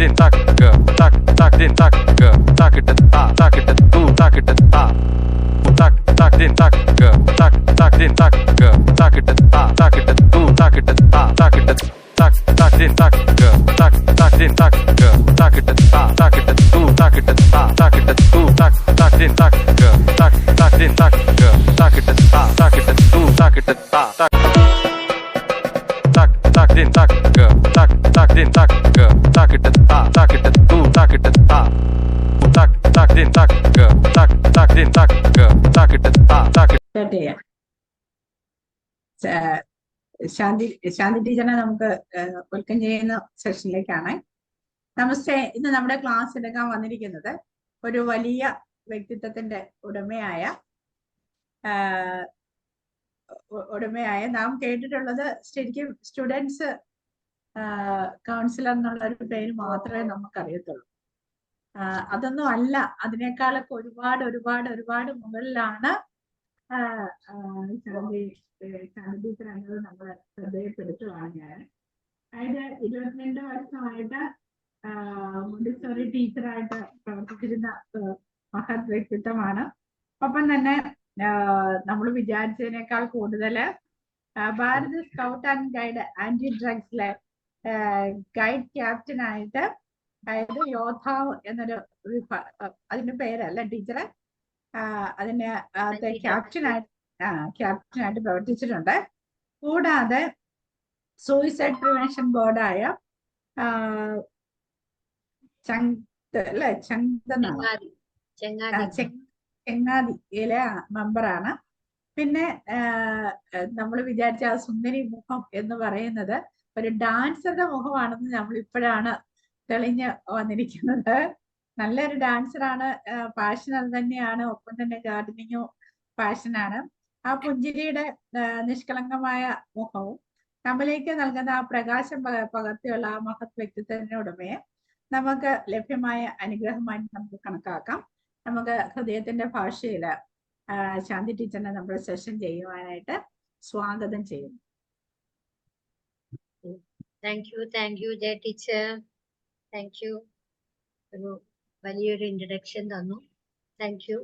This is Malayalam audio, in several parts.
din tak tak tak din tak tak it tak it tu tak it tak tak din tak tak tak din tak tak it tu tak it tak it tak tak din tak tak din tak tak it tu tak it tu tak din tak tak din tak tak it tu tak it tak din tak din tak tak it tu tak it tak din tak din tak tak it start ചെയ്യാം. ശാന്തി ടീച്ചറിനെ നമുക്ക് വെൽക്കം ചെയ്യുന്ന സെഷനിലേക്കാണ്. നമസ്തേ. ഇന്ന് നമ്മുടെ ക്ലാസ് എടുക്കാൻ വന്നിരിക്കുന്നത് ഒരു വലിയ വ്യക്തിത്വത്തിന്റെ ഉടമയായ നാം കേട്ടിട്ടുള്ളത് ശരിക്കും സ്റ്റുഡൻസ് കൗൺസിലർ എന്നുള്ള ഒരു പേര് മാത്രമേ നമുക്കറിയത്തുള്ളൂ. അതൊന്നും അല്ല, അതിനേക്കാളൊക്കെ ഒരുപാട് മുകളിലാണ് ശാന്തി ടീച്ചർ എന്നത് നമ്മൾ ശ്രദ്ധയപ്പെടുത്തുകയാണ് ഞാൻ. അതായത് 22 വർഷമായിട്ട് മോണ്ടിസോറി ടീച്ചറായിട്ട് പ്രവർത്തിച്ചിരുന്ന മഹത് വ്യക്തിത്വമാണ്. ഒപ്പം തന്നെ നമ്മൾ വിചാരിച്ചതിനേക്കാൾ കൂടുതൽ Bharat scout and guide anti ഡ്രഗ്സിലെ ഗൈഡ് ക്യാപ്റ്റനായിട്ട്, അതായത് യോദ്ധാവ് എന്നൊരു അതിന്റെ പേരല്ല ടീച്ചറെ, അതിന് ക്യാപ്റ്റനായിട്ട് പ്രവർത്തിച്ചിട്ടുണ്ട്. കൂടാതെ സൂയിസൈഡ് പ്രിവെൻഷൻ ബോർഡായ ചെങ്ങാതിയിലെ മെമ്പറാണ്. പിന്നെ നമ്മൾ വിചാരിച്ച ആ സുന്ദരി മുഖം എന്ന് പറയുന്നത് ഒരു ഡാൻസറുടെ മുഖമാണെന്ന് നമ്മൾ ഇപ്പോഴാണ് തെളിഞ്ഞ് വന്നിരിക്കുന്നത്. നല്ലൊരു ഡാൻസറാണ്, പാഷൻ അത് തന്നെയാണ്. ഒപ്പം തന്നെ ഗാർഡനിങ്ങും പാഷനാണ്. ആ പുഞ്ചിരിയുടെ നിഷ്കളങ്കമായ മുഖവും നമ്മിലേക്ക് നൽകുന്ന ആ പ്രകാശം പകർത്തിയുള്ള ആ മഹത് വ്യക്തിത്വത്തിന്റെ ഉടമയെ നമുക്ക് ലഭ്യമായ അനുഗ്രഹമായി നമുക്ക് കണക്കാക്കാം. നമുക്ക് ഹൃദയത്തിന്റെ ഭാഷയിൽ ശാന്തി ടീച്ചറിനെ നമ്മുടെ സെഷൻ ചെയ്യുവാനായിട്ട് സ്വാഗതം ചെയ്യുന്നു. Thank you Jaya teacher. Thank you. ഒരു വലിയൊരു ഇൻട്രഡക്ഷൻ തന്നു. Thank you.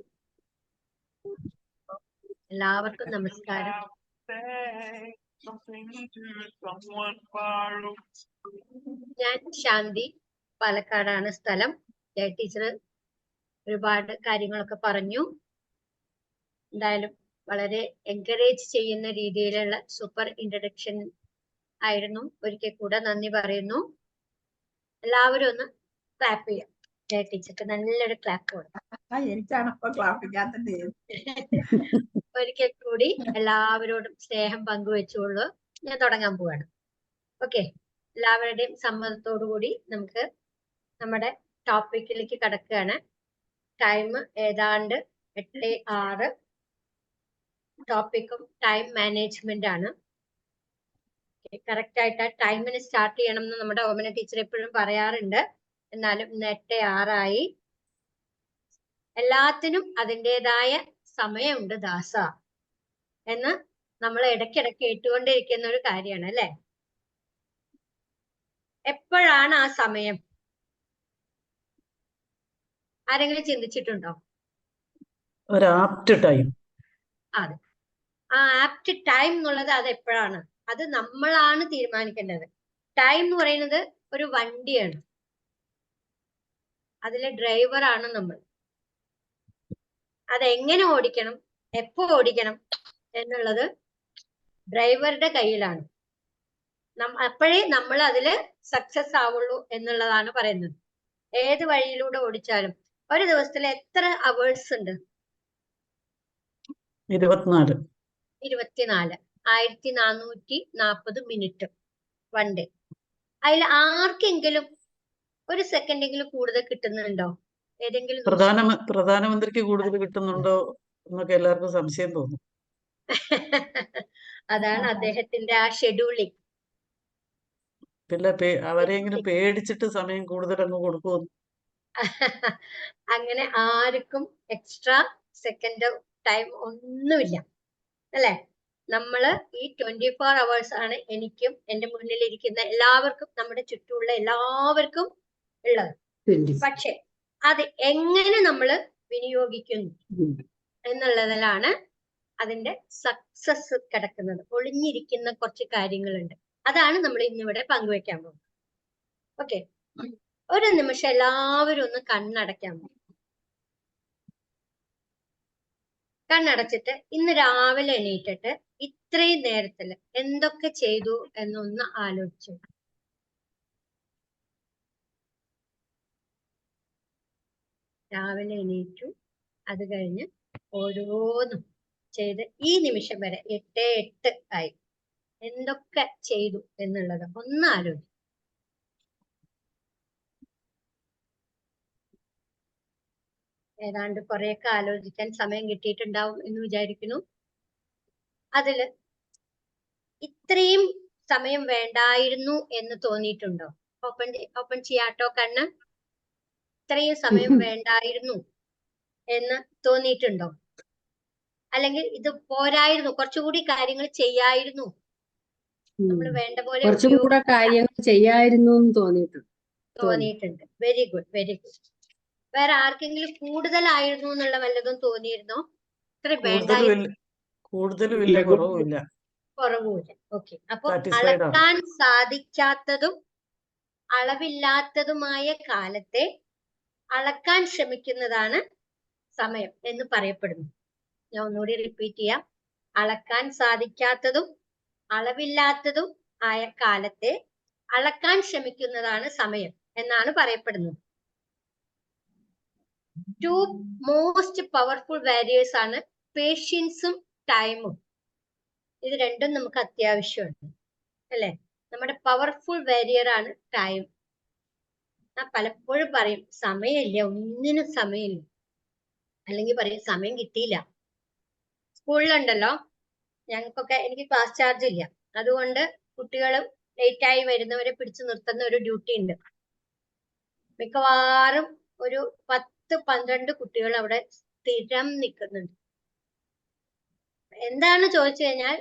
എല്ലാവർക്കും നമസ്കാരം. ഞാൻ ശാന്തി, പാലക്കാടാണ് സ്ഥലം. ജയ ടീച്ചർ ഒരുപാട് കാര്യങ്ങളൊക്കെ പറഞ്ഞു. എന്തായാലും വളരെ എൻകറേജ് ചെയ്യുന്ന രീതിയിലുള്ള സൂപ്പർ ഇൻട്രഡക്ഷൻ ആയിരുന്നു. ഒരിക്കൽ കൂടെ നന്ദി പറയുന്നു. എല്ലാവരും ഒന്ന് ക്ലാപ്പ് ചെയ്യാം. ജയ ടീച്ചർക്ക് നല്ലൊരു ക്ലാപ്പ് കൊടുക്കാം. ഒരിക്കൽ കൂടി എല്ലാവരോടും സ്നേഹം പങ്കുവെച്ചുകൊള്ളു. ഞാൻ തുടങ്ങാൻ പോവാണ്. ഓക്കെ, എല്ലാവരുടെയും സമ്മതത്തോടു കൂടി നമുക്ക് നമ്മുടെ ടോപ്പിക്കിലേക്ക് കടക്കുകയാണ്. ടൈം ഏതാണ്ട് 8:06. ടോപ്പിക്കും ടൈം മാനേജ്മെന്റ് ആണ്. കറക്റ്റ് ആയിട്ട് ടൈമിന് സ്റ്റാർട്ട് ചെയ്യണം എന്ന് നമ്മുടെ ഓമന ടീച്ചർ എപ്പോഴും പറയാറുണ്ട്. എന്നാലും ഇന്ന് 8:06 എല്ലാത്തിനും അതിൻ്റെതായ സമയമുണ്ട് ദാസ എന്ന് നമ്മൾ ഇടയ്ക്കിടയ്ക്ക് കേട്ടുകൊണ്ടിരിക്കുന്ന ഒരു കാര്യമാണ് അല്ലെ. എപ്പോഴാണ് ആ സമയം? ആരെങ്കിലും ചിന്തിച്ചിട്ടുണ്ടോ? ഒരു ആപ്റ്റ് ടൈം. അതെ, ആ ആപ്റ്റ് ടൈം എന്നുള്ളത് അത് എപ്പോഴാണ്? അത് നമ്മളാണ് തീരുമാനിക്കേണ്ടത്. ടൈം എന്ന് പറയുന്നത് ഒരു വണ്ടിയാണ്, അതിലെ ഡ്രൈവറാണ് നമ്മൾ. അതെങ്ങനെ ഓടിക്കണം, എപ്പോ ഓടിക്കണം എന്നുള്ളത് ഡ്രൈവറുടെ കയ്യിലാണ്. അപ്പോഴേ നമ്മൾ അതില് സക്സസ് ആവുള്ളൂ എന്നുള്ളതാണ് പറയുന്നത്. ഏത് വഴിയിലൂടെ ഓടിച്ചാലും ഒരു ദിവസത്തിൽ എത്ര അവേഴ്സ് ഉണ്ട്? 24. 1440 മിനിറ്റ് വൺ ഡേ. അതിൽ ആർക്കെങ്കിലും ഒരു സെക്കൻഡെങ്കിലും കൂടുതൽ കിട്ടുന്നുണ്ടോ? ഏതെങ്കിലും പ്രധാനമന്ത്രിക്ക് കൂടുതൽ കിട്ടുന്നുണ്ടോ എന്നൊക്കെ എല്ലാവർക്കും സംശയം തോന്നും. അതാണ് അദ്ദേഹത്തിന്റെ ആ ഷെഡ്യൂളിങ്. പിന്നെ അവരെങ്കിലും പേടിച്ചിട്ട് സമയം കൂടുതൽ അങ്ങ് കൊടുക്കുമെന്ന്. അങ്ങനെ ആർക്കും എക്സ്ട്രാ സെക്കൻഡ് ടൈം ഒന്നുമില്ല അല്ലെ. നമ്മള് ഈ 24 hours ആണ് എനിക്കും എന്റെ മുന്നിലിരിക്കുന്ന എല്ലാവർക്കും, നമ്മുടെ ചുറ്റുമുള്ള എല്ലാവർക്കും ഉള്ളത്. പക്ഷെ അത് എങ്ങനെ നമ്മൾ വിനിയോഗിക്കുന്നു എന്നുള്ളതിലാണ് അതിന്റെ സക്സസ് കിടക്കുന്നത്. ഒളിഞ്ഞിരിക്കുന്ന കുറച്ച് കാര്യങ്ങളുണ്ട്. അതാണ് നമ്മൾ ഇന്നിവിടെ പങ്കുവെക്കാൻ പോകുന്നത്. ഓക്കെ, ഒരു നിമിഷം എല്ലാവരും ഒന്ന് കണ്ണടയ്ക്കാൻ പോകും. കണ്ണടച്ചിട്ട് ഇന്ന് രാവിലെ എണീറ്റിട്ട് ഇത്രയും നേരത്തിൽ എന്തൊക്കെ ചെയ്തു എന്നൊന്ന് ആലോചിച്ചു. രാവിലെ എണീറ്റു, അത് കഴിഞ്ഞ് ഓരോന്നും ചെയ്ത് ഈ നിമിഷം വരെ 8:08 ആയി. എന്തൊക്കെ ചെയ്തു എന്നുള്ളത് ഒന്ന് ആലോചിച്ചു. ഏതാണ്ട് കുറെയൊക്കെ ആലോചിക്കാൻ സമയം കിട്ടിയിട്ടുണ്ടാവും എന്ന് വിചാരിക്കുന്നു. അതില് ഇത്രയും സമയം വേണ്ടായിരുന്നു എന്ന് തോന്നിയിട്ടുണ്ടോ? ഓപ്പൺ ചെയ്യാട്ടോ കണ്ണ്. ഇത്രയും സമയം വേണ്ടായിരുന്നു എന്ന് തോന്നിയിട്ടുണ്ടോ? അല്ലെങ്കിൽ ഇത് പോരായിരുന്നു, കുറച്ചുകൂടി കാര്യങ്ങൾ ചെയ്യായിരുന്നു, നമ്മൾ വേണ്ട പോലെ കുറച്ചുകൂടെ കാര്യങ്ങൾ ചെയ്യായിരുന്നു എന്ന് തോന്നിയിട്ടുണ്ട്. Very good, very good. വേറെ ആർക്കെങ്കിലും കൂടുതലായിരുന്നു എന്നുള്ള വല്ലതും തോന്നിയിരുന്നോ? ഇത്ര വേണ്ടായിരുന്നു, കൂടുതലുമില്ല, കുറവുമില്ല. കുറവുമില്ല. ഓക്കെ, അപ്പൊ സാറ്റിസ്ഫൈഡ് ആണ്. അളക്കാൻ സാധിക്കാത്തതും അളവില്ലാത്തതുമായ കാലത്തെ അളക്കാൻ ശ്രമിക്കുന്നതാണ് സമയം എന്ന് പറയപ്പെടുന്നു. ഞാൻ ഒന്നുകൂടി റിപ്പീറ്റ് ചെയ്യാം. അളക്കാൻ സാധിക്കാത്തതും അളവില്ലാത്തതും ആയ കാലത്തെ അളക്കാൻ ശ്രമിക്കുന്നതാണ് സമയം എന്നാണ് പറയപ്പെടുന്നത്. ടു മോസ്റ്റ് പവർഫുൾ വാരിയേഴ്സ് ആണ് പേഷ്യൻസും ടൈമും. ഇത് രണ്ടും നമുക്ക് അത്യാവശ്യമുണ്ട്, അല്ലെ? നമ്മുടെ പവർഫുൾ വാരിയർ ആണ് ടൈം. ഞാൻ പലപ്പോഴും പറയും സമയമില്ല, ഒന്നിനും സമയമില്ല, അല്ലെങ്കിൽ പറയും സമയം കിട്ടിയില്ല. സ്കൂളിലുണ്ടല്ലോ, ഞങ്ങൾക്കൊക്കെ, എനിക്ക് ക്ലാസ് ചാർജ് ഇല്ല, അതുകൊണ്ട് കുട്ടികളും ലേറ്റായി വരുന്നവരെ പിടിച്ചു നിർത്തുന്ന ഒരു ഡ്യൂട്ടി ഉണ്ട്. മിക്കവാറും ഒരു 10-12 കുട്ടികൾ അവിടെ സ്ഥിരം നിൽക്കുന്നുണ്ട്. എന്താണ് ചോദിച്ചു കഴിഞ്ഞാൽ,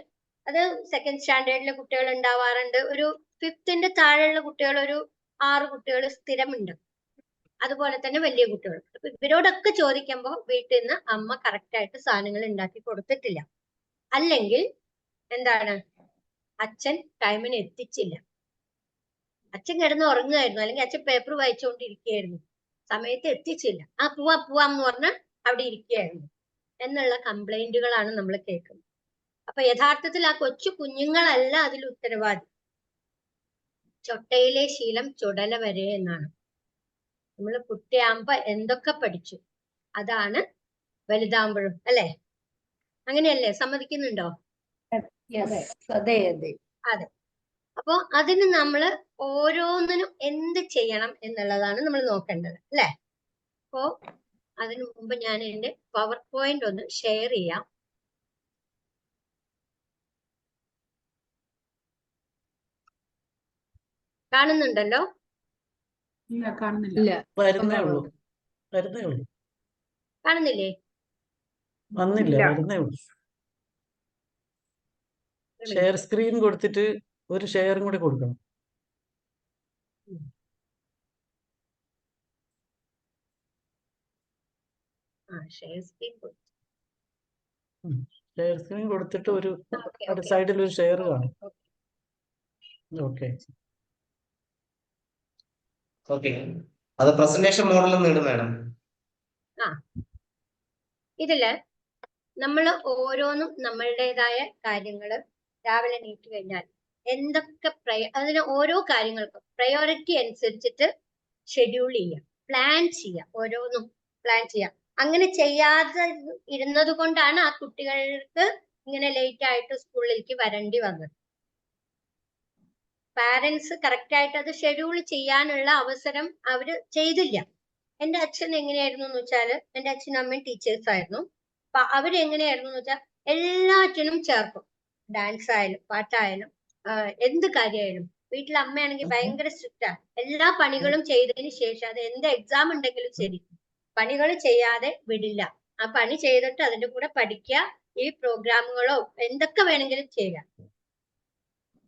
അത് സെക്കൻഡ് സ്റ്റാൻഡേർഡിലെ കുട്ടികൾ ഉണ്ടാവാറുണ്ട്. ഒരു 5th താഴെയുള്ള കുട്ടികൾ, ഒരു 6 കുട്ടികൾ സ്ഥിരമുണ്ട്. അതുപോലെ തന്നെ വലിയ കുട്ടികൾ. അപ്പൊ ഇവരോടൊക്കെ ചോദിക്കുമ്പോൾ വീട്ടിൽ നിന്ന് അമ്മ കറക്റ്റായിട്ട് സാധനങ്ങൾ ഉണ്ടാക്കി കൊടുത്തിട്ടില്ല, അല്ലെങ്കിൽ എന്താണ്, അച്ഛൻ ടൈമിന് എത്തിച്ചില്ല, അച്ഛൻ കിടന്ന് ഉറങ്ങുമായിരുന്നു, അല്ലെങ്കിൽ അച്ഛൻ പേപ്പർ വായിച്ചുകൊണ്ടിരിക്കുകയായിരുന്നു, സമയത്ത് എത്തിച്ചില്ല, ആ പോവാന്ന് പറഞ്ഞാൽ അവിടെ ഇരിക്കുകയായിരുന്നു എന്നുള്ള കംപ്ലൈന്റുകളാണ് നമ്മൾ കേൾക്കുന്നത്. അപ്പൊ യഥാർത്ഥത്തിൽ ആ കൊച്ചു കുഞ്ഞുങ്ങളല്ല അതിൽ ഉത്തരവാദി. ചൊട്ടയിലെ ശീലം ചുടല വരെ എന്നാണ്. നമ്മൾ കുട്ടിയാകുമ്പോ എന്തൊക്കെ പഠിച്ചു അതാണ് വലുതാകുമ്പോഴും, അല്ലെ? അങ്ങനെയല്ലേ? സമ്മതിക്കുന്നുണ്ടോ? അതെ അതെ അതെ. അപ്പൊ അതിന് നമ്മൾ ഓരോന്നിനും എന്ത് ചെയ്യണം എന്നുള്ളതാണ് നമ്മൾ നോക്കേണ്ടത്, അല്ലെ? അപ്പോ അതിനു മുമ്പ് ഞാൻ എന്റെ പവർ പോയിന്റ് ഒന്ന് ഷെയർ ചെയ്യാം. കാണുന്നുണ്ടല്ലോ? കാണുന്നില്ല. വരുന്നേ ഉള്ളൂ. കാണുന്നില്ലേ? വന്നില്ല, വരുന്നേ ഉള്ളൂ. ഷെയർ സ്ക്രീൻ കൊടുത്തിട്ട് ഒരു ഷെയറും കൂടി കൊടുക്കണം. ഷെയർ സ്ക്രീൻ ഷെയർ സ്ക്രീൻ കൊടുത്തിട്ട് ഒരു സൈഡിൽ ഒരു ഷെയർ കാണും. ഓക്കെ ഓക്കെ, അത് പ്രസന്റേഷൻ മോഡലിൽ ഇടും മാഡം. ഇതില് നമ്മൾ ഓരോന്നും നമ്മളുടേതായ കാര്യങ്ങൾ രാവിലെ എണീറ്റ് കഴിഞ്ഞാൽ എന്തൊക്കെ അതിന് ഓരോ കാര്യങ്ങൾക്കും പ്രയോറിറ്റി അനുസരിച്ചിട്ട് ഷെഡ്യൂൾ ചെയ്യുക, പ്ലാൻ ചെയ്യുക, ഓരോന്നും പ്ലാൻ ചെയ്യുക. അങ്ങനെ ചെയ്യാതെ ഇരുന്നത് കൊണ്ടാണ് ആ കുട്ടികൾക്ക് ഇങ്ങനെ ലേറ്റ് ആയിട്ട് സ്കൂളിലേക്ക് വരേണ്ടി വന്നത്. പാരന്റ്സ് കറക്റ്റ് ആയിട്ട് അത് ഷെഡ്യൂൾ ചെയ്യാനുള്ള അവസരം അവര് ചെയ്തില്ല. എന്റെ അച്ഛൻ എങ്ങനെയായിരുന്നു എന്ന് വെച്ചാൽ, എന്റെ അച്ഛനും അമ്മയും ടീച്ചേഴ്സ് ആയിരുന്നു. അപ്പൊ അവരെങ്ങനെയായിരുന്നു എന്ന് വെച്ചാൽ എല്ലാറ്റിനും ചേർക്കും. ഡാൻസ് ആയാലും പാട്ടായാലും എന്ത് കാര്യമായാലും. വീട്ടിലെ അമ്മയാണെങ്കിൽ ഭയങ്കര സ്ട്രിക്റ്റാ. എല്ലാ പണികളും ചെയ്തതിന് ശേഷം, അത് എന്ത് എക്സാം ഉണ്ടെങ്കിലും ശരി, പണികൾ ചെയ്യാതെ വിടില്ല. ആ പണി ചെയ്തിട്ട് അതിന്റെ കൂടെ പഠിക്കുക, ഈ പ്രോഗ്രാമുകളോ എന്തൊക്കെ വേണമെങ്കിലും ചെയ്യുക.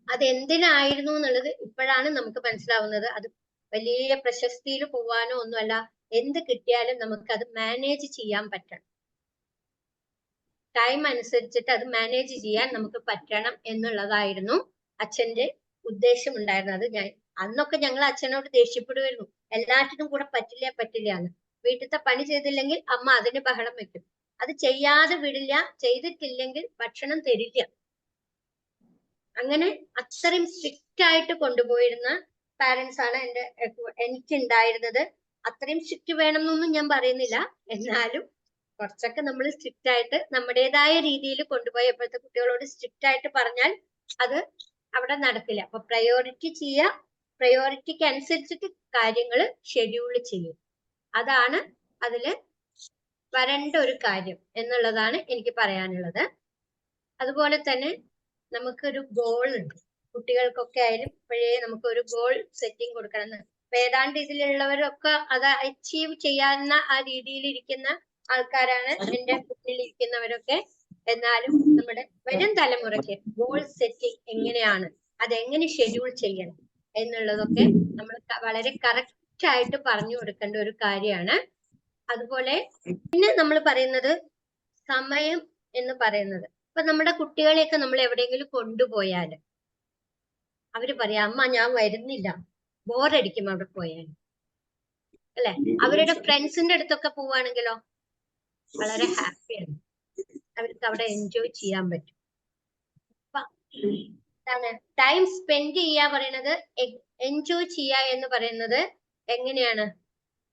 അതെന്തിനായിരുന്നു എന്നുള്ളത് ഇപ്പോഴാണ് നമുക്ക് മനസ്സിലാവുന്നത്. അത് വലിയ പ്രശസ്തിയിൽ പോവാനോ ഒന്നുമല്ല. എന്ത് കിട്ടിയാലും നമുക്ക് അത് മാനേജ് ചെയ്യാൻ പറ്റണം. ടൈം അനുസരിച്ചിട്ട് അത് മാനേജ് ചെയ്യാൻ നമുക്ക് പറ്റണം എന്നുള്ളതായിരുന്നു അച്ഛന്റെ ഉദ്ദേശം ഉണ്ടായിരുന്നത്. അന്നൊക്കെ ഞങ്ങൾ അച്ഛനോട് ദേഷ്യപ്പെടുമായിരുന്നു. എല്ലാറ്റിനും കൂടെ പറ്റില്ല എന്ന്. വീട്ടിലത്തെ പണി ചെയ്തില്ലെങ്കിൽ അമ്മ അതിന് ബഹളം വെക്കും. അത് ചെയ്യാതെ വിടില്ല, ചെയ്തിട്ടില്ലെങ്കിൽ ഭക്ഷണം തരില്ല. അങ്ങനെ അത്രയും സ്ട്രിക്റ്റ് ആയിട്ട് കൊണ്ടുപോയിരുന്ന പാരന്റ്സ് ആണ് എനിക്ക് ഉണ്ടായിരുന്നത്. അത്രയും സ്ട്രിക്റ്റ് വേണം എന്നൊന്നും ഞാൻ പറയുന്നില്ല, എന്നാലും കുറച്ചൊക്കെ നമ്മൾ സ്ട്രിക്റ്റ് ആയിട്ട് നമ്മുടേതായ രീതിയിൽ കൊണ്ടുപോയപ്പോഴത്തെ കുട്ടികളോട് സ്ട്രിക്റ്റ് ആയിട്ട് പറഞ്ഞാൽ അത് അവിടെ നടക്കില്ല. അപ്പൊ പ്രയോറിറ്റി ചെയ്യുക, പ്രയോറിറ്റിക്ക് അനുസരിച്ചിട്ട് കാര്യങ്ങൾ ഷെഡ്യൂൾ ചെയ്യും. അതാണ് അതില് വരേണ്ട ഒരു കാര്യം എന്നുള്ളതാണ് എനിക്ക് പറയാനുള്ളത്. അതുപോലെ തന്നെ നമുക്കൊരു ഗോൾ ഉണ്ട്. കുട്ടികൾക്കൊക്കെ ആയാലും ഇപ്പോഴേ നമുക്കൊരു ഗോൾ സെറ്റിംഗ് കൊടുക്കണം. ഏതാണ്ട് ഇതിലുള്ളവരൊക്കെ അത് അച്ചീവ് ചെയ്യാവുന്ന ആ രീതിയിൽ ഇരിക്കുന്ന ആൾക്കാരാണ് എന്റെ മുന്നിൽ ഇരിക്കുന്നവരൊക്കെ. എന്നാലും നമ്മുടെ വരും തലമുറയ്ക്ക് ഗോൾ സെറ്റിംഗ് എങ്ങനെയാണ്, അതെങ്ങനെ ഷെഡ്യൂൾ ചെയ്യണം എന്നുള്ളതൊക്കെ നമ്മൾ വളരെ കറക്റ്റ് ആയിട്ട് പറഞ്ഞു കൊടുക്കേണ്ട ഒരു കാര്യമാണ്. അതുപോലെ പിന്നെ നമ്മൾ പറയുന്നത് സമയം എന്ന് പറയുന്നത്, ഇപ്പൊ നമ്മുടെ കുട്ടികളെയൊക്കെ നമ്മൾ എവിടെയെങ്കിലും കൊണ്ടുപോയാൽ അവര് പറയാം, അമ്മ ഞാൻ വരുന്നില്ല, ബോറടിക്കും അവിടെ പോയാൽ, അല്ലെ? അവരുടെ ഫ്രണ്ട്സിന്റെ അടുത്തൊക്കെ പോവാണെങ്കിലോ വളരെ ഹാപ്പിയാണ്, അവർക്ക് അവിടെ എൻജോയ് ചെയ്യാൻ പറ്റും. ടൈം സ്പെൻഡ് ചെയ്യാ പറയുന്നത്, എൻജോയ് ചെയ്യാ എന്ന് പറയുന്നത് എങ്ങനെയാണ്?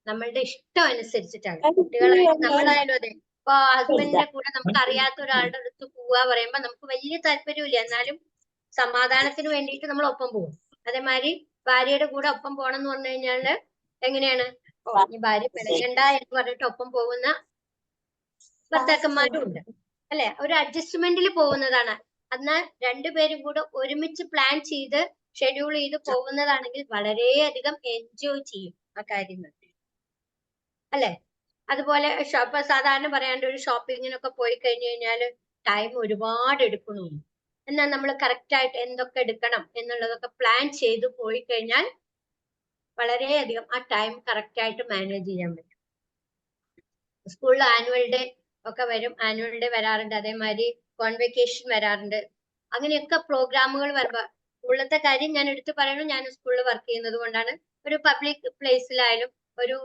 നമ്മളുടെ ഇഷ്ടം അനുസരിച്ചിട്ടാണ്. കുട്ടികളായാലും നമ്മളായാലും അതെ. ഇപ്പൊ ഹസ്ബൻഡിന്റെ കൂടെ നമുക്ക് അറിയാത്ത ഒരാളുടെ അടുത്ത് പോവാ പറയുമ്പോ നമുക്ക് വലിയ താല്പര്യമില്ല, എന്നാലും സമാധാനത്തിന് വേണ്ടിയിട്ട് നമ്മൾ ഒപ്പം പോകും. അതേമാതിരി ഭാര്യയുടെ കൂടെ ഒപ്പം പോകണം എന്ന് പറഞ്ഞു കഴിഞ്ഞാല് എങ്ങനെയാണ്? ഈ ഭാര്യ പിണങ്ങണ്ട എന്ന് പറഞ്ഞിട്ട് ഒപ്പം പോകുന്ന ഭർത്താക്കന്മാരും ഉണ്ട്, അല്ലെ? ഒരു അഡ്ജസ്റ്റ്മെന്റിൽ പോകുന്നതാണ്. എന്നാൽ രണ്ടുപേരും കൂടെ ഒരുമിച്ച് പ്ലാൻ ചെയ്ത് ഷെഡ്യൂൾ ചെയ്ത് പോകുന്നതാണെങ്കിൽ വളരെയധികം എൻജോയ് ചെയ്യും ആ കാര്യങ്ങൾ, അല്ലെ? അതുപോലെ ഇപ്പൊ സാധാരണ പറയാണ്ട് ഒരു ഷോപ്പിങ്ങിനൊക്കെ പോയി കഴിഞ്ഞു കഴിഞ്ഞാല് ടൈം ഒരുപാട് എടുക്കണു. എന്നാൽ നമ്മൾ കറക്റ്റ് ആയിട്ട് എന്തൊക്കെ എടുക്കണം എന്നുള്ളതൊക്കെ പ്ലാൻ ചെയ്ത് പോയി കഴിഞ്ഞാൽ വളരെയധികം ആ ടൈം കറക്റ്റ് ആയിട്ട് മാനേജ് ചെയ്യാൻ പറ്റും. സ്കൂളിൽ ആനുവൽ ഡേ ഒക്കെ വരും, ആനുവൽ ഡേ വരാറുണ്ട്, അതേമാതിരി കോൺവെക്കേഷൻ വരാറുണ്ട്. അങ്ങനെയൊക്കെ പ്രോഗ്രാമുകൾ വരുമ്പോ സ്കൂളിലത്തെ കാര്യം ഞാൻ എടുത്തു പറയണം. ഞാൻ സ്കൂളിൽ വർക്ക് ചെയ്യുന്നത് കൊണ്ടാണ്. ഒരു പബ്ലിക് പ്ലേസിലായാലും ഒരു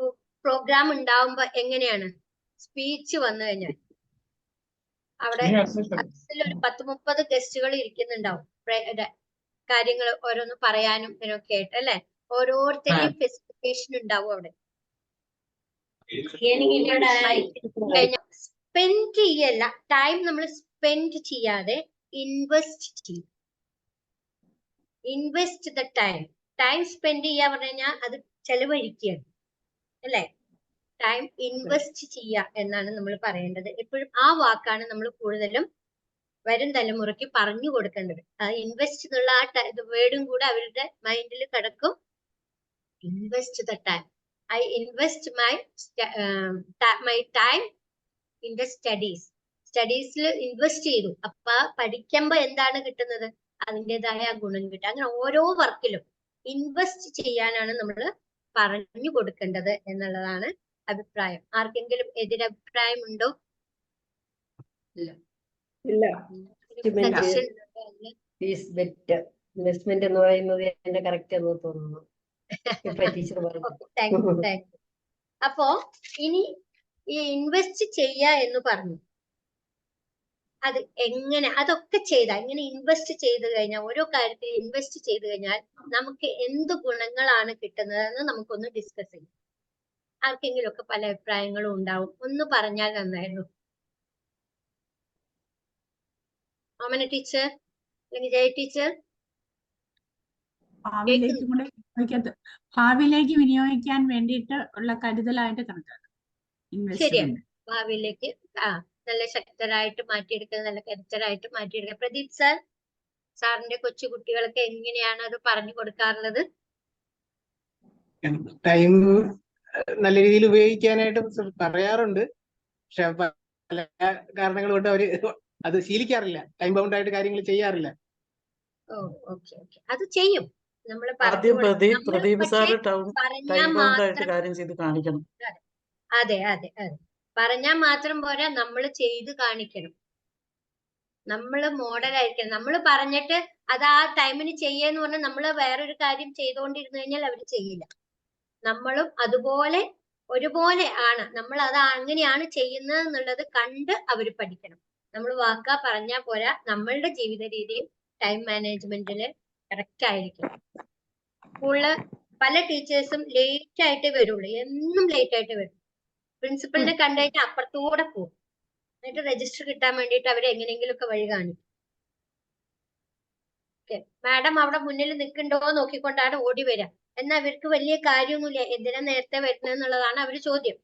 പ്രോഗ്രാം ഉണ്ടാവുമ്പോ എങ്ങനെയാണ് സ്പീച്ച് വന്നു കഴിഞ്ഞാൽ അവിടെ ഒരു 10-30 ഗസ്റ്റുകൾ ഇരിക്കുന്നുണ്ടാവും, കാര്യങ്ങൾ ഓരോന്ന് പറയാനും ഇതിനൊക്കെ ആയിട്ട്, അല്ലെ? ഓരോരുത്തരുടെയും ഫെസിലിറ്റേഷൻ ഉണ്ടാവും അവിടെ. സ്പെൻഡ് ചെയ്യല്ല, ടൈം നമ്മൾ സ്പെൻഡ് ചെയ്യാതെ ഇൻവെസ്റ്റ് ചെയ്യും. Invest the time. Time spend ചെയ്യാ പറഞ്ഞു കഴിഞ്ഞാൽ അത് ചെലവഴിക്കുകയാണ്, അല്ലെ? ടൈം ഇൻവെസ്റ്റ് ചെയ്യുക എന്നാണ് നമ്മൾ പറയേണ്ടത്. എപ്പോഴും ആ വാക്കാണ് നമ്മൾ കൂടുതലും വരും തലമുറയ്ക്ക് പറഞ്ഞു കൊടുക്കേണ്ടത്. ആ ഇൻവെസ്റ്റ് എന്നുള്ള ആ വേർഡും കൂടെ അവരുടെ മൈൻഡിൽ കിടക്കും. Invest the time. I invest my time in the studies. സ്റ്റഡീസിൽ ഇൻവെസ്റ്റ് ചെയ്തു, അപ്പൊ പഠിക്കുമ്പോ എന്താണ് കിട്ടുന്നത്? അതിൻ്റെതായ ഗുണം കിട്ടും. അങ്ങനെ ഓരോ വർക്കിലും ഇൻവെസ്റ്റ് ചെയ്യാനാണ് നമ്മൾ പറഞ്ഞു കൊടുക്കേണ്ടത് എന്നുള്ളതാണ് അഭിപ്രായം. ആർക്കെങ്കിലും എതിരഭിപ്രായം ഉണ്ടോ? ഇൻവെസ്റ്റ്മെന്റ് എന്ന് പറയുന്നത് എന്റെ കറക്റ്റ് എന്ന് തോന്നുന്നു. അപ്പോ ഇനി ഈ ഇൻവെസ്റ്റ് ചെയ്യാ എന്ന് പറഞ്ഞു, അത് എങ്ങനെ, അതൊക്കെ ചെയ്താൽ ഇങ്ങനെ ഇൻവെസ്റ്റ് ചെയ്ത് കഴിഞ്ഞാൽ, ഓരോ കാര്യത്തിൽ ഇൻവെസ്റ്റ് ചെയ്ത് കഴിഞ്ഞാൽ നമുക്ക് എന്ത് ഗുണങ്ങളാണ് കിട്ടുന്നതെന്ന് നമുക്കൊന്ന് ഡിസ്കസ് ചെയ്യാം. ആർക്കെങ്കിലും ഒക്കെ പല അഭിപ്രായങ്ങളും ഉണ്ടാവും, ഒന്ന് പറഞ്ഞാൽ നന്നായിരുന്നു. ഓമന ടീച്ചർ അല്ലെങ്കിൽ ജയ ടീച്ചർ? ഭാവിയിലേക്ക് വിനിയോഗിക്കാൻ വേണ്ടിയിട്ട് ഉള്ള കരുതലായിട്ട് കണക്കാക്കാം. ശരിയാണ്, ഭാവിയിലേക്ക് നല്ല ശക്തരായിട്ട് മാറ്റിയെടുക്കുന്നത്, നല്ല കരുത്തരായിട്ട് മാറ്റിയെടുക്കുക. പ്രദീപ് സാർ, സാറിന്റെ കൊച്ചു കുട്ടികൾക്ക് എങ്ങനെയാണ് അത് പറഞ്ഞു കൊടുക്കാറുള്ളത്? ടൈം നല്ല രീതിയിൽ ഉപയോഗിക്കാനായിട്ട് പറയാറുണ്ട്, പക്ഷെ പല കാരണങ്ങൾ കൊണ്ട് അവര് അത് ശീലിക്കാറില്ല, ടൈം ബൗണ്ട് ആയിട്ട് കാര്യങ്ങൾ ചെയ്യാറില്ല. ഓ ഓക്കെ ഓക്കെ, അത് ചെയ്യും. നമ്മൾ ആദ്യം പറഞ്ഞു പ്രദീപ് പക്ഷേ സാറ് പറഞ്ഞാൽ ടൈം ബൗണ്ട് ആയിട്ട് മാത്രം കാര്യം ചെയ്ത് കാണിക്കണം. അതെ അതെ അതെ പറഞ്ഞാൽ മാത്രം പോരാ, നമ്മൾ ചെയ്ത് കാണിക്കണം. നമ്മൾ മോഡലായിരിക്കണം. നമ്മൾ പറഞ്ഞിട്ട് അത് ആ ടൈമിന് ചെയ്യാന്ന് പറഞ്ഞാൽ നമ്മൾ വേറൊരു കാര്യം ചെയ്തുകൊണ്ടിരുന്നു കഴിഞ്ഞാൽ അവർ ചെയ്യില്ല. നമ്മളും അതുപോലെ ഒരുപോലെ ആണ്, നമ്മൾ അത് അങ്ങനെയാണ് ചെയ്യുന്നത് എന്നുള്ളത് കണ്ട് അവർ പഠിക്കണം. നമ്മൾ വാക്കാ പറഞ്ഞാൽ പോരാ, നമ്മളുടെ ജീവിത രീതിയും ടൈം മാനേജ്മെന്റിൽ കറക്റ്റ് ആയിരിക്കണം. സ്കൂളില് പല ടീച്ചേഴ്സും ലേറ്റ് ആയിട്ടേ വരുള്ളൂ, എന്നും ലേറ്റ് ആയിട്ട് വരും. പ്രിൻസിപ്പലിനെ കണ്ടു കഴിഞ്ഞാൽ അപ്പുറത്തൂടെ പോകും. എന്നിട്ട് രജിസ്റ്റർ കിട്ടാൻ വേണ്ടിയിട്ട് അവരെ എങ്ങനെയെങ്കിലും ഒക്കെ വഴി കാണിക്കും. മാഡം അവിടെ മുന്നിൽ നിൽക്കണ്ടോ നോക്കിക്കൊണ്ടാണ് ഓടി വരിക. എന്നാൽ അവർക്ക് വലിയ കാര്യമൊന്നുമില്ല, എന്തിനാ നേരത്തെ വരുന്നതെന്നുള്ളതാണ് അവർ ചോദ്യം.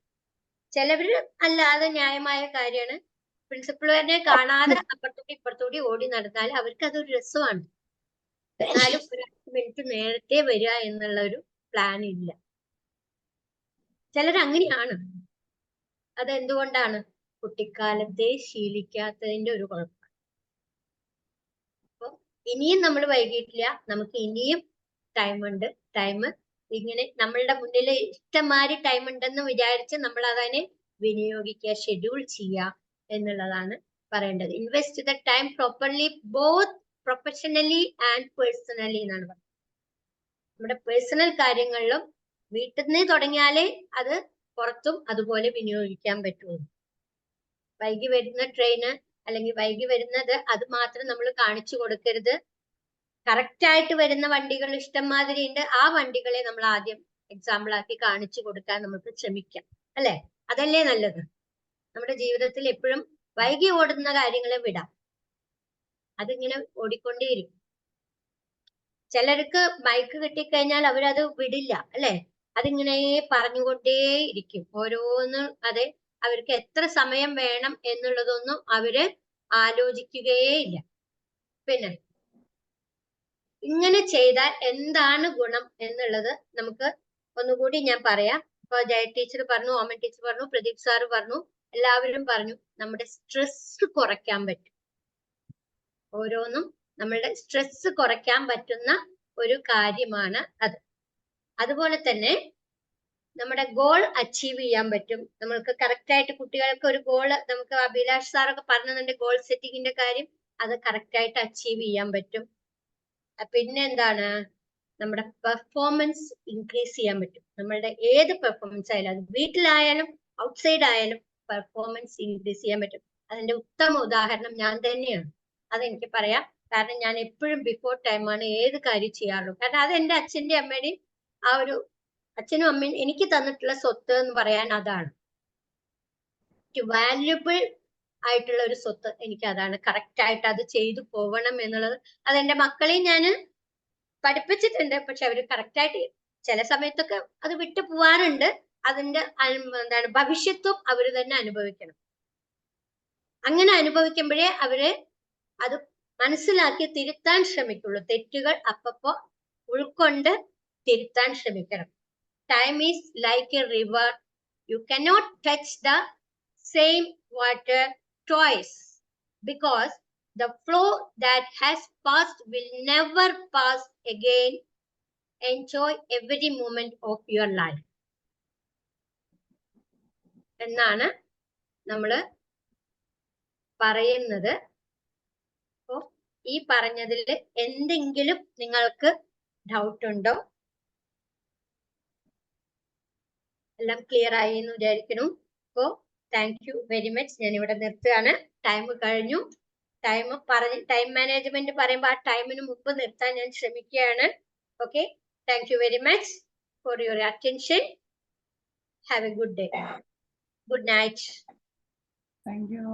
ചിലവര് അല്ലാതെ ന്യായമായ കാര്യമാണ്. പ്രിൻസിപ്പളിനെ കാണാതെ അപ്പുറത്തൂടി ഇപ്പുറത്തൂടി ഓടി നടന്നാൽ അവർക്ക് അതൊരു രസമാണ്. എന്നാലും ഒരു 5 മിനിറ്റ് നേരത്തെ വരിക എന്നുള്ള ഒരു പ്ലാൻ ഇല്ല. ചിലർ അങ്ങനെയാണ്. അതെന്തുകൊണ്ടാണ്? കുട്ടിക്കാലത്തെ ശീലിക്കാത്തതിന്റെ ഒരു കുഴപ്പം. അപ്പൊ ഇനിയും നമ്മൾ വൈകിട്ടില്ല, നമുക്ക് ഇനിയും ടൈം ഉണ്ട്. ടൈം ഇങ്ങനെ നമ്മളുടെ മുന്നിൽ ഇഷ്ടംമാതിരി ടൈം ഉണ്ടെന്ന് വിചാരിച്ച് നമ്മൾ അതിനെ വിനിയോഗിക്കുക, ഷെഡ്യൂൾ ചെയ്യുക എന്നുള്ളതാണ് പറയേണ്ടത്. Invest the time properly both professionally and personally എന്നാണ് പറയുന്നത്. നമ്മുടെ പേഴ്സണൽ കാര്യങ്ങളിലും വീട്ടിൽ നിന്ന് തുടങ്ങിയാലേ അത് പുറത്തും അതുപോലെ വിനിയോഗിക്കാൻ പറ്റുള്ളൂ. വൈകി വരുന്ന ട്രെയിന് അല്ലെങ്കിൽ വൈകി വരുന്നത് അത് മാത്രം നമ്മൾ കാണിച്ചു കൊടുക്കരുത്. കറക്റ്റ് ആയിട്ട് വരുന്ന വണ്ടികൾ ഇഷ്ടംമാതിരി ഉണ്ട്, ആ വണ്ടികളെ നമ്മൾ ആദ്യം എക്സാമ്പിൾ ആക്കി കാണിച്ചു കൊടുക്കാൻ നമുക്ക് ശ്രമിക്കാം, അല്ലെ? അതല്ലേ നല്ലത്. നമ്മുടെ ജീവിതത്തിൽ എപ്പോഴും വൈകി ഓടുന്ന കാര്യങ്ങളെ വിടാം, അതിങ്ങനെ ഓടിക്കൊണ്ടേയിരിക്കും. ചിലർക്ക് മൈക്ക് കിട്ടിക്കഴിഞ്ഞാൽ അവരത് വിടില്ല, അല്ലെ? അതിങ്ങനെ പറഞ്ഞുകൊണ്ടേയിരിക്കും ഓരോന്നും. അതെ, അവർക്ക് എത്ര സമയം വേണം എന്നുള്ളതൊന്നും അവര് ആലോചിക്കുകയേയില്ല. പിന്നെ ഇങ്ങനെ ചെയ്താൽ എന്താണ് ഗുണം എന്നുള്ളത് നമുക്ക് ഒന്നുകൂടി ഞാൻ പറയാം. ഇപ്പൊ ജയ ടീച്ചർ പറഞ്ഞു, ഓമൻ ടീച്ചർ പറഞ്ഞു, പ്രദീപ് സാറ് പറഞ്ഞു, എല്ലാവരും പറഞ്ഞു. നമ്മുടെ സ്ട്രെസ് കുറയ്ക്കാൻ പറ്റും. ഓരോന്നും നമ്മളുടെ സ്ട്രെസ് കുറയ്ക്കാൻ പറ്റുന്ന ഒരു കാര്യമാണ് അത്. അതുപോലെ തന്നെ നമ്മുടെ ഗോൾ അച്ചീവ് ചെയ്യാൻ പറ്റും. നമ്മൾക്ക് കറക്റ്റ് ആയിട്ട് കുട്ടികൾക്ക് ഒരു ഗോൾ, നമുക്ക് അഭിലാഷ് സാറൊക്കെ പറഞ്ഞതിന്റെ ഗോൾ സെറ്റിങ്ങിന്റെ കാര്യം, അത് കറക്റ്റ് ആയിട്ട് അച്ചീവ് ചെയ്യാൻ പറ്റും. പിന്നെ എന്താണ്, നമ്മുടെ പെർഫോമൻസ് ഇൻക്രീസ് ചെയ്യാൻ പറ്റും. നമ്മളുടെ ഏത് പെർഫോമൻസ് ആയാലും, അത് വീട്ടിലായാലും ഔട്ട്സൈഡ് ആയാലും പെർഫോമൻസ് ഇൻക്രീസ് ചെയ്യാൻ പറ്റും. അതിന്റെ ഉത്തമ ഉദാഹരണം ഞാൻ തന്നെയാണ്. അതെനിക്ക് പറയാം. കാരണം ഞാൻ എപ്പോഴും ബിഫോർ ടൈമാണ് ഏത് കാര്യം ചെയ്യാറുള്ളൂ. കാരണം അത് എൻ്റെ അച്ഛൻ്റെ അമ്മയുടെയും ആ ഒരു അച്ഛനും അമ്മയും എനിക്ക് തന്നിട്ടുള്ള സ്വത്ത് എന്ന് പറയാൻ അതാണ്. വാല്യുബിൾ ആയിട്ടുള്ള ഒരു സ്വത്ത് എനിക്ക് അതാണ്. കറക്റ്റ് ആയിട്ട് അത് ചെയ്തു പോകണം എന്നുള്ളത്. അതെന്റെ മക്കളെയും ഞാൻ പഠിപ്പിച്ചിട്ടുണ്ട്. പക്ഷെ അവര് കറക്റ്റ് ആയിട്ട് ചില സമയത്തൊക്കെ അത് വിട്ടു പോവാറുണ്ട്. അതിന്റെ എന്താണ് ഭവിഷ്യത്വം അവര് തന്നെ അനുഭവിക്കണം. അങ്ങനെ അനുഭവിക്കുമ്പോഴേ അവര് അത് മനസ്സിലാക്കി തിരുത്താൻ ശ്രമിക്കുള്ളൂ. തെറ്റുകൾ അപ്പപ്പോ ഉൾക്കൊണ്ട് തിരുത്താൻ ശ്രമിക്കണം. Time is like a river. You cannot touch the same water twice because the flow that has passed will never pass again. Enjoy every moment of your life. എന്നാണ് നമ്മൾ പറയുന്നത്. അപ്പോൾ ഈ പറഞ്ഞതിൽ എന്തെങ്കിലും നിങ്ങൾക്ക് ഡൗട്ട് ഉണ്ടോ? എല്ലാം ക്ലിയർ ആയി എന്ന് വിചാരിക്കുന്നു. അപ്പോ താങ്ക് യു വെരി മച്ച്. ഞാൻ ഇവിടെ നിർത്തുകയാണ്. ടൈം കഴിഞ്ഞു. ടൈം മാനേജ്മെന്റ് പറയുമ്പോൾ ആ ടൈമിന് മുമ്പ് നിർത്താൻ ഞാൻ ശ്രമിക്കുകയാണ്. Okay, thank you very much for your attention. Have A good day. Good night. Thank you.